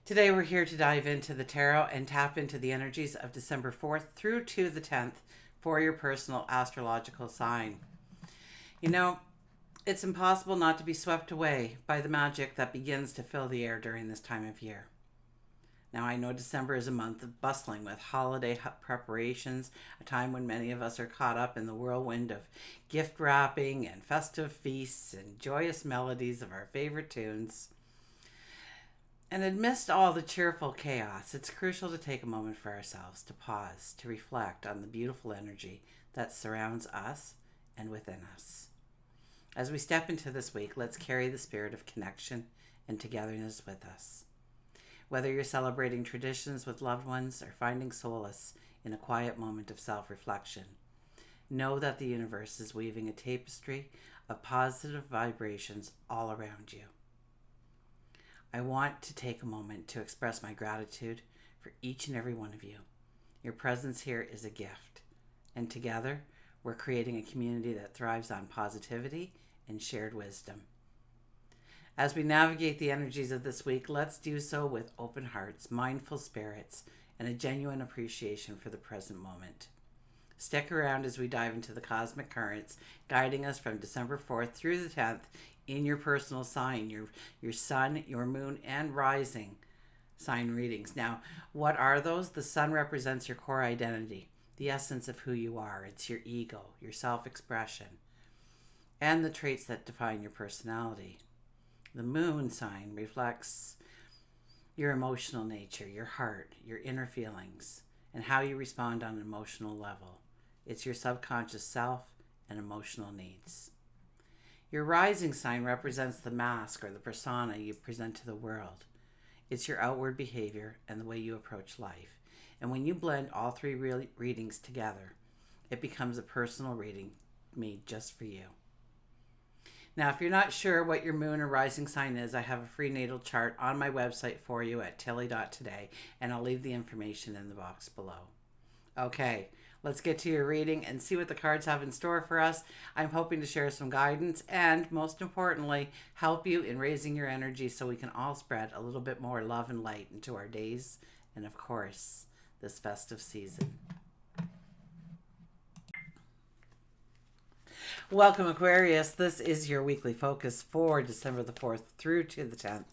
Today we're here to dive into the tarot and tap into the energies of December 4th through to the 10th for your personal astrological sign. You know, it's impossible not to be swept away by the magic that begins to fill the air during this time of year. Now, I know December is a month of bustling with holiday preparations, a time when many of us are caught up in the whirlwind of gift wrapping and festive feasts and joyous melodies of our favorite tunes. And amidst all the cheerful chaos, it's crucial to take a moment for ourselves to pause, to reflect on the beautiful energy that surrounds us and within us. As we step into this week, let's carry the spirit of connection and togetherness with us. Whether you're celebrating traditions with loved ones or finding solace in a quiet moment of self-reflection, know that the universe is weaving a tapestry of positive vibrations all around you. I want to take a moment to express my gratitude for each and every one of you. Your presence here is a gift, and together we're creating a community that thrives on positivity and shared wisdom. As we navigate the energies of this week, let's do so with open hearts, mindful spirits, and a genuine appreciation for the present moment. Stick around as we dive into the cosmic currents, guiding us from December 4th through the 10th in your personal sign, your sun, your moon, and rising sign readings. Now, what are those? The sun represents your core identity, the essence of who you are. It's your ego, your self-expression, and the traits that define your personality. The moon sign reflects your emotional nature, your heart, your inner feelings, and how you respond on an emotional level. It's your subconscious self and emotional needs. Your rising sign represents the mask or the persona you present to the world. It's your outward behavior and the way you approach life. And when you blend all three readings together, it becomes a personal reading made just for you. Now, if you're not sure what your moon or rising sign is, I have a free natal chart on my website for you at TillyToday, and I'll leave the information in the box below. Okay, let's get to your reading and see what the cards have in store for us. I'm hoping to share some guidance and, most importantly, help you in raising your energy so we can all spread a little bit more love and light into our days and, of course, this festive season. Welcome, Aquarius. This is your weekly focus for December the 4th through to the 10th,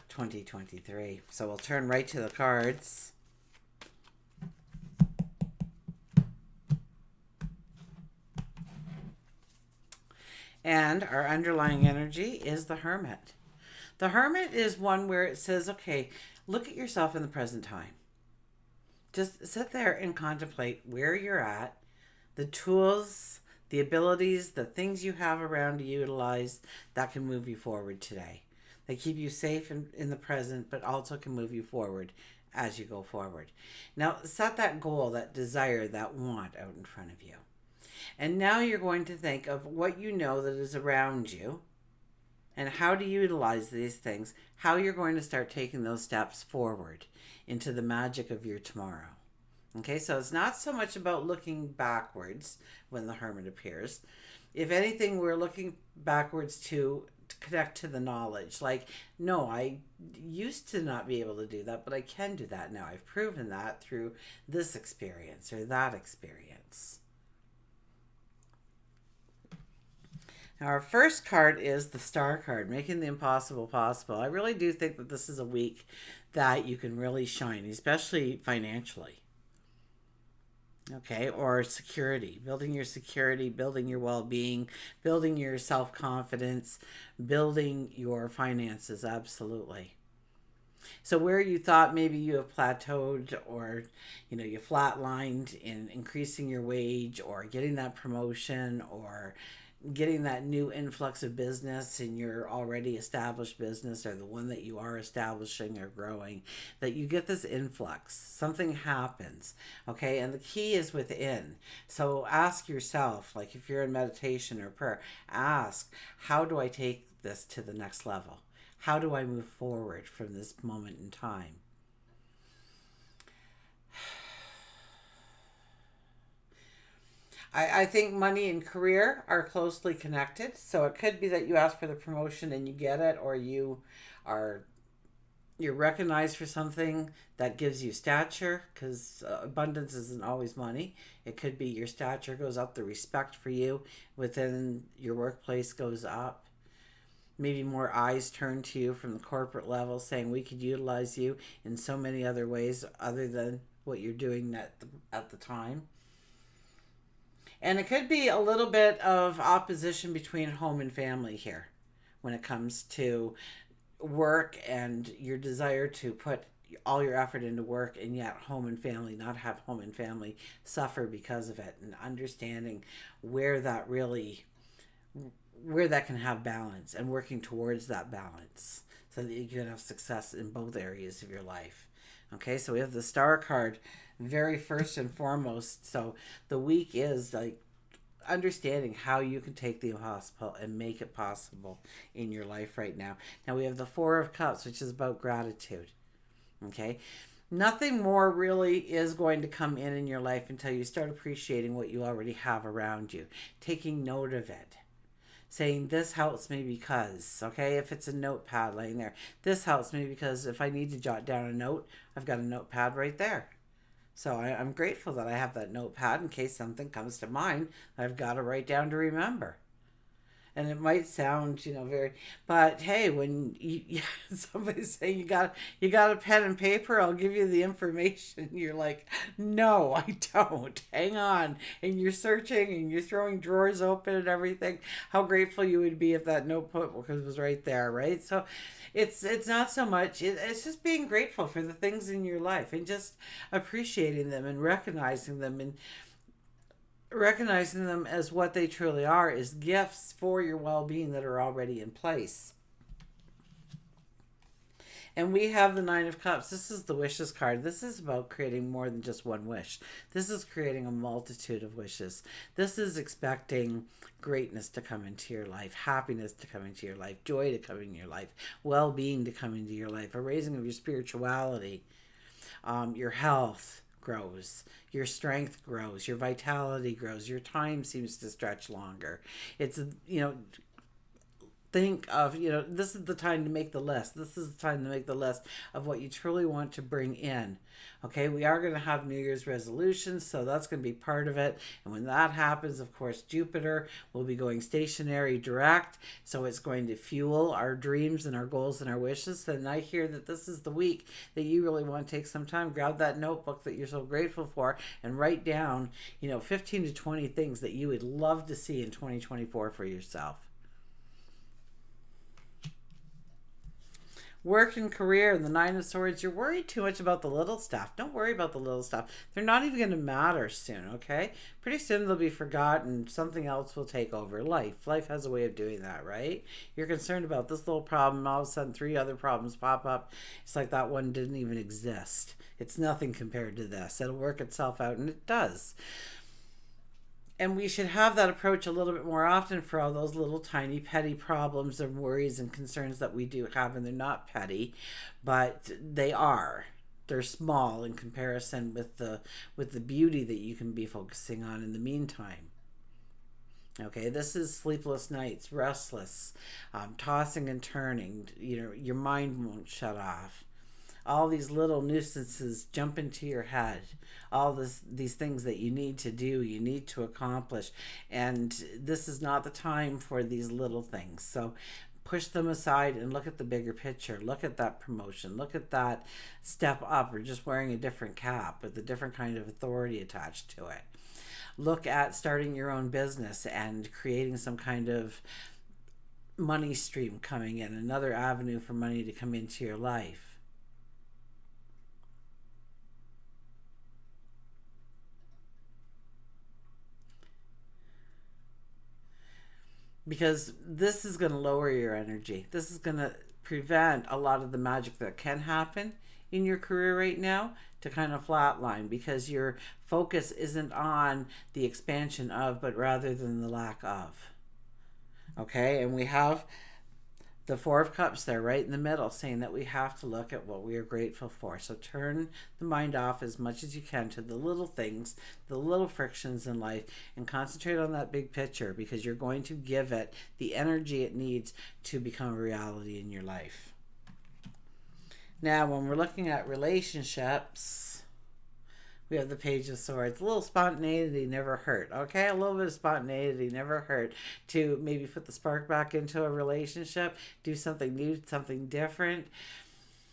2023. So we'll turn right to the cards. And our underlying energy is the Hermit. The Hermit is one where it says, okay, look at yourself in the present time. Just sit there and contemplate where you're at, the tools, the abilities, the things you have around to utilize that can move you forward today. They keep you safe in the present, but also can move you forward as you go forward. Now, set that goal, that desire, that want out in front of you. And now you're going to think of what you know that is around you and how to utilize these things, how you're going to start taking those steps forward into the magic of your tomorrow. Okay, so it's not so much about looking backwards when the Hermit appears. If anything, we're looking backwards to connect to the knowledge. Like, no, I used to not be able to do that, but I can do that now. I've proven that through this experience or that experience. Now, our first card is the Star card, making the impossible possible. I really do think that this is a week that you can really shine, especially financially. Okay, or security, building your well-being, building your self-confidence, building your finances, absolutely. So where you thought maybe you have plateaued or, you flatlined in increasing your wage or getting that promotion or getting that new influx of business in your already established business or the one that you are establishing or growing, that you get this influx. Something happens, okay? And the key is within. So ask yourself, like if you're in meditation or prayer, ask, how do I take this to the next level? How do I move forward from this moment in time? I think money and career are closely connected. So it could be that you ask for the promotion and you get it, or you are, You're recognized for something that gives you stature, because abundance isn't always money. It could be your stature goes up, the respect for you within your workplace goes up. Maybe more eyes turn to you from the corporate level saying we could utilize you in so many other ways other than what you're doing at the time. And it could be a little bit of opposition between home and family here when it comes to work and your desire to put all your effort into work, and yet home and family, not have home and family suffer because of it, and understanding where that really, where that can have balance and working towards that balance so that you can have success in both areas of your life. Okay, so we have the star card very first and foremost. So the week is like understanding how you can take the impossible and make it possible in your life right now. Now we have the Four of Cups, which is about gratitude. Okay, nothing more really is going to come in your life until you start appreciating what you already have around you, taking note of it, saying this helps me because, okay, if it's a notepad laying there, this helps me because if I need to jot down a note, I've got a notepad right there. So I'm grateful that I have that notepad in case something comes to mind I've got to write down to remember. And it might sound, very, but hey, when somebody's saying you got a pen and paper, I'll give you the information. You're like, no, I don't. Hang on. And you're searching and you're throwing drawers open and everything. How grateful you would be if that notebook was right there, right? So it's not so much, it's just being grateful for the things in your life and just appreciating them and recognizing them, and recognizing them as what they truly are, is gifts for your well-being that are already in place. And we have the Nine of Cups. This is the wishes card. This is about creating more than just one wish. This is creating a multitude of wishes. This is expecting greatness to come into your life, happiness to come into your life, joy to come into your life, well-being to come into your life, a raising of your spirituality, your health grows, your strength grows, your vitality grows, your time seems to stretch longer. It's, think of, this is the time to make the list. This is the time to make the list of what you truly want to bring in. Okay, we are going to have New Year's resolutions, so that's going to be part of it. And when that happens, of course, Jupiter will be going stationary direct, so it's going to fuel our dreams and our goals and our wishes. And I hear that this is the week that you really want to take some time, grab that notebook that you're so grateful for, and write down, 15 to 20 things that you would love to see in 2024 for yourself. Work and career and the Nine of Swords, you're worried too much about the little stuff. Don't worry about the little stuff. They're not even going to matter soon, okay? Pretty soon they'll be forgotten. Something else will take over. Life has a way of doing that, right? You're concerned about this little problem, all of a sudden 3 other problems pop up. It's like that one didn't even exist. It's nothing compared to this. It'll work itself out, and it does. And we should have that approach a little bit more often for all those little tiny petty problems and worries and concerns that we do have. And they're not petty, but they are. They're small in comparison with the beauty that you can be focusing on in the meantime. Okay, this is sleepless nights, restless, tossing and turning. Your mind won't shut off. All these little nuisances jump into your head. All these things that you need to do, you need to accomplish. And this is not the time for these little things. So push them aside and look at the bigger picture. Look at that promotion. Look at that step up, or just wearing a different cap with a different kind of authority attached to it. Look at starting your own business and creating some kind of money stream coming in, another avenue for money to come into your life. Because this is going to lower your energy. This is going to prevent a lot of the magic that can happen in your career right now to kind of flatline, because your focus isn't on the expansion of, but rather than the lack of. Okay, and we have the Four of Cups there right in the middle, saying that we have to look at what we are grateful for. So turn the mind off as much as you can to the little things, the little frictions in life, and concentrate on that big picture, because you're going to give it the energy it needs to become a reality in your life. Now, when we're looking at relationships, we have the Page of Swords. A little spontaneity never hurt, okay? A little bit of spontaneity never hurt to maybe put the spark back into a relationship, do something new, something different.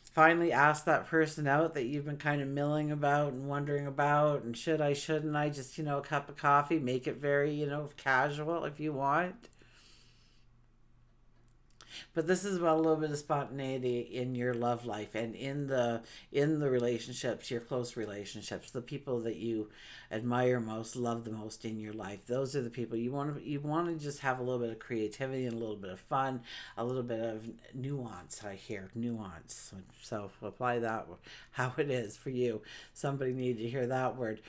Finally ask that person out that you've been kind of milling about and wondering about, and should I, shouldn't I, just, a cup of coffee, make it very, casual if you want. But this is about a little bit of spontaneity in your love life and in the relationships, your close relationships, the people that you admire most, love the most in your life. Those are the people you want to just have a little bit of creativity and a little bit of fun, a little bit of nuance. I hear nuance. So apply that how it is for you. Somebody needed to hear that word.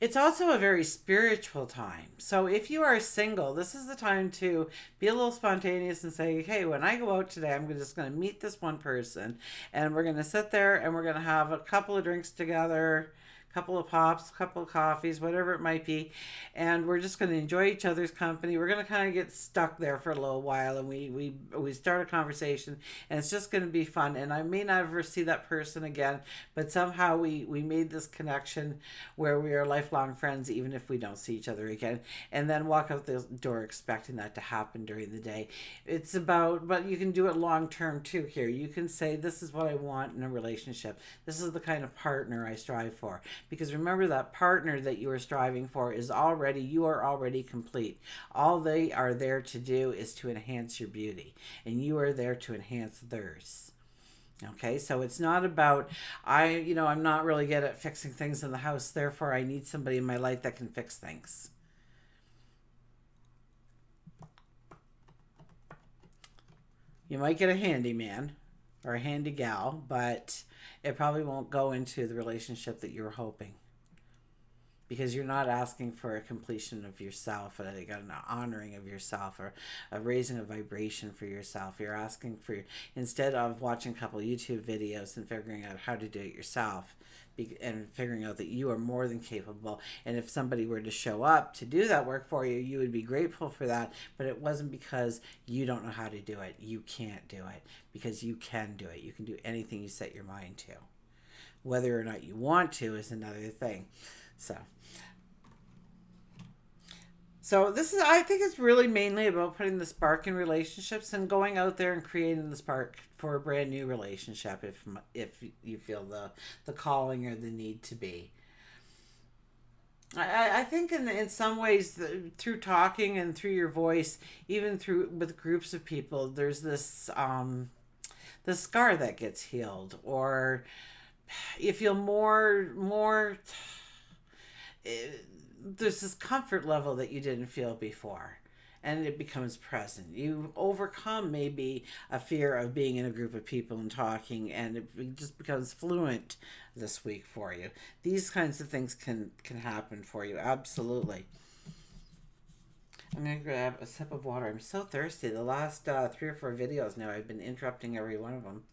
It's also a very spiritual time. So if you are single, this is the time to be a little spontaneous and say, hey, when I go out today, I'm just going to meet this one person and we're going to sit there and we're going to have a couple of drinks together, couple of pops, couple of coffees, whatever it might be, and we're just going to enjoy each other's company. We're going to kind of get stuck there for a little while, and we start a conversation, and it's just going to be fun. And I may never see that person again, but somehow we made this connection where we are lifelong friends, even if we don't see each other again. And then walk out the door expecting that to happen during the day. It's about, but you can do it long term too. Here, you can say, this is what I want in a relationship. This is the kind of partner I strive for. Because remember, that partner that you are striving for you are already complete. All they are there to do is to enhance your beauty, and you are there to enhance theirs. Okay, so it's not about, I'm not really good at fixing things in the house, therefore I need somebody in my life that can fix things. You might get a handyman or a handy gal, but it probably won't go into the relationship that you were hoping, because you're not asking for a completion of yourself, an honoring of yourself, or a raising a vibration for yourself. You're asking for, instead of watching a couple of YouTube videos and figuring out how to do it yourself, and figuring out that you are more than capable. And if somebody were to show up to do that work for you, you would be grateful for that. But it wasn't because you don't know how to do it. You can't do it, because you can do it. You can do anything you set your mind to. Whether or not you want to is another thing. So this is, I think it's really mainly about putting the spark in relationships and going out there and creating the spark for a brand new relationship if you feel the calling or the need to be. I think in some ways, through talking and through your voice, even through with groups of people, there's this scar that gets healed, or you feel more there's this comfort level that you didn't feel before, and it becomes present. You overcome maybe a fear of being in a group of people and talking, and it just becomes fluent this week for you. These kinds of things can happen for you, absolutely. I'm gonna grab a sip of water. I'm so thirsty. The last 3 or 4 videos now, I've been interrupting every one of them.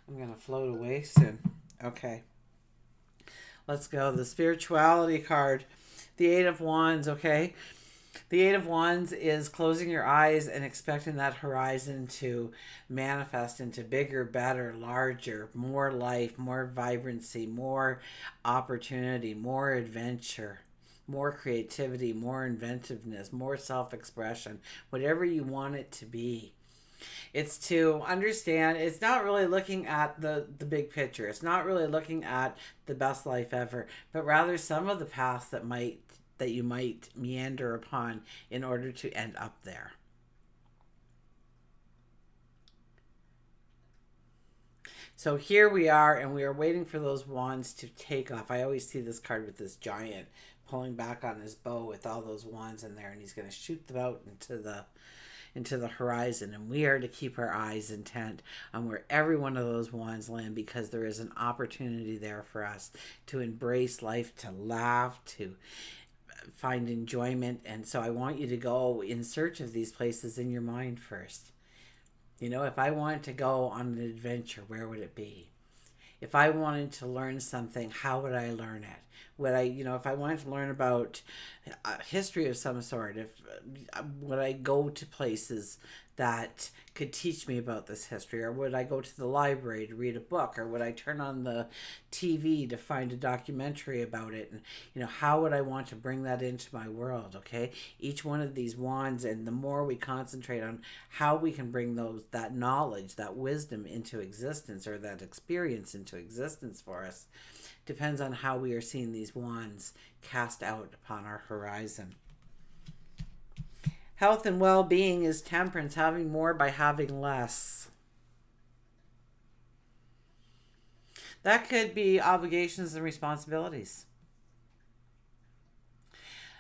I'm going to float away soon. Okay. Let's go. The spirituality card. The Eight of Wands, okay? The Eight of Wands is closing your eyes and expecting that horizon to manifest into bigger, better, larger, more life, more vibrancy, more opportunity, more adventure, more creativity, more inventiveness, more self-expression, whatever you want it to be. It's to understand, it's not really looking at the big picture. It's not really looking at the best life ever, but rather some of the paths that you might meander upon in order to end up there. So here we are, and we are waiting for those wands to take off. I always see this card with this giant pulling back on his bow with all those wands in there, and he's going to shoot them out into the horizon, and we are to keep our eyes intent on where every one of those wands land, because there is an opportunity there for us to embrace life, to laugh, to find enjoyment. And so I want you to go in search of these places in your mind first. If I wanted to go on an adventure, where would it be? If I wanted to learn something, how would I learn it? Would I, if I wanted to learn about history of some sort, if would I go to places that could teach me about this history, or would I go to the library to read a book, or would I turn on the TV to find a documentary about it? And how would I want to bring that into my world? Okay, each one of these wands, and the more we concentrate on how we can bring that knowledge, that wisdom into existence, or that experience into existence for us, depends on how we are seeing these wands cast out upon our horizon. Health and well-being is temperance, having more by having less. That could be obligations and responsibilities.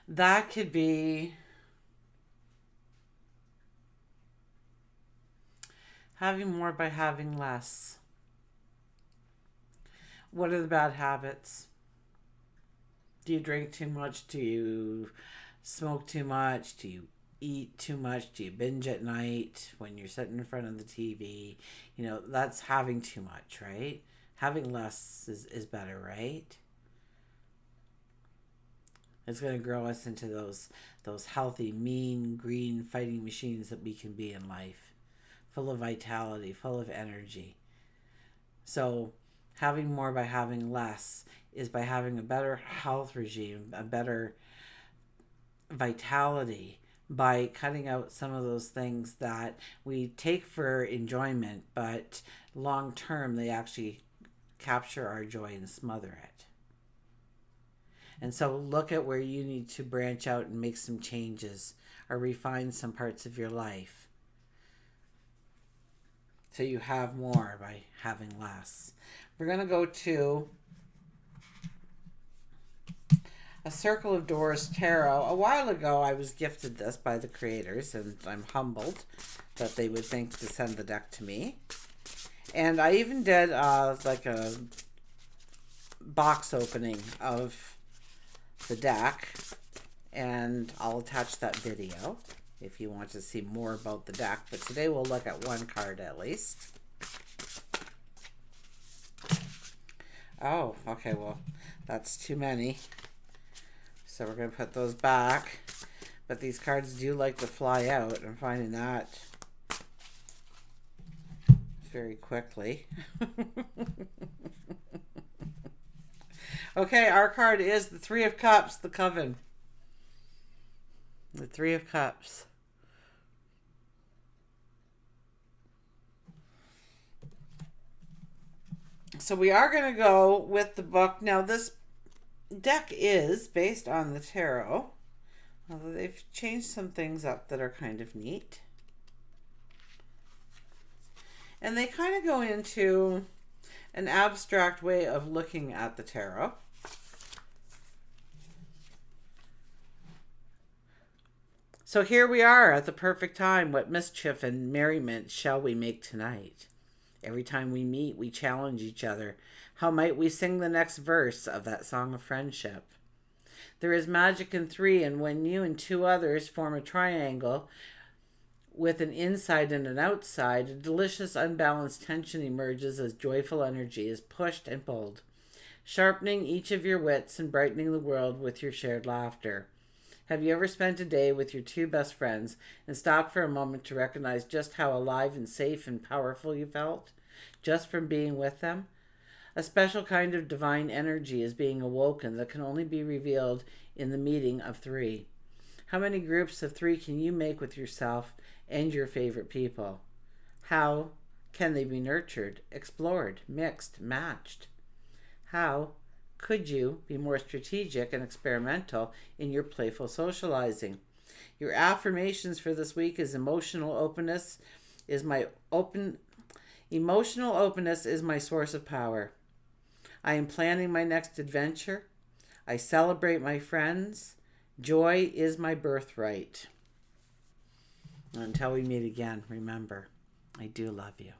That could be having more by having less. What are the bad habits? Do you drink too much? Do you smoke too much? Do you eat too much? Do you binge at night when you're sitting in front of the TV? That's having too much, right? Having less is better, right? It's going to grow us into those healthy, mean, green fighting machines that we can be in life. Full of vitality, full of energy. So having more by having less is by having a better health regime, a better vitality, by cutting out some of those things that we take for enjoyment, but long term they actually capture our joy and smother it. And so look at where you need to branch out and make some changes or refine some parts of your life so you have more by having less. We're going to go to a Circle of Doors Tarot. A while ago, I was gifted this by the creators, and I'm humbled that they would think to send the deck to me. And I even did like a box opening of the deck, and I'll attach that video if you want to see more about the deck. But today we'll look at one card at least. Oh, okay, well, that's too many. So we're going to put those back. But these cards do like to fly out. I'm finding that very quickly. Okay, our card is the Three of Cups, the Coven. The Three of Cups. So we are going to go with the book. Now this deck is based on the tarot, although they've changed some things up that are kind of neat. And they kind of go into an abstract way of looking at the tarot. So here we are at the perfect time. What mischief and merriment shall we make tonight? Every time we meet, we challenge each other. How might we sing the next verse of that song of friendship? There is magic in three, and when you and two others form a triangle with an inside and an outside, a delicious unbalanced tension emerges as joyful energy is pushed and pulled, sharpening each of your wits and brightening the world with your shared laughter. Have you ever spent a day with your two best friends and stopped for a moment to recognize just how alive and safe and powerful you felt, just from being with them? A special kind of divine energy is being awoken that can only be revealed in the meeting of three. How many groups of three can you make with yourself and your favorite people? How can they be nurtured, explored, mixed, matched? How could you be more strategic and experimental in your playful socializing? Your affirmations for this week is emotional openness is my source of power. I am planning my next adventure. I celebrate my friends. Joy is my birthright. Until we meet again, remember, I do love you.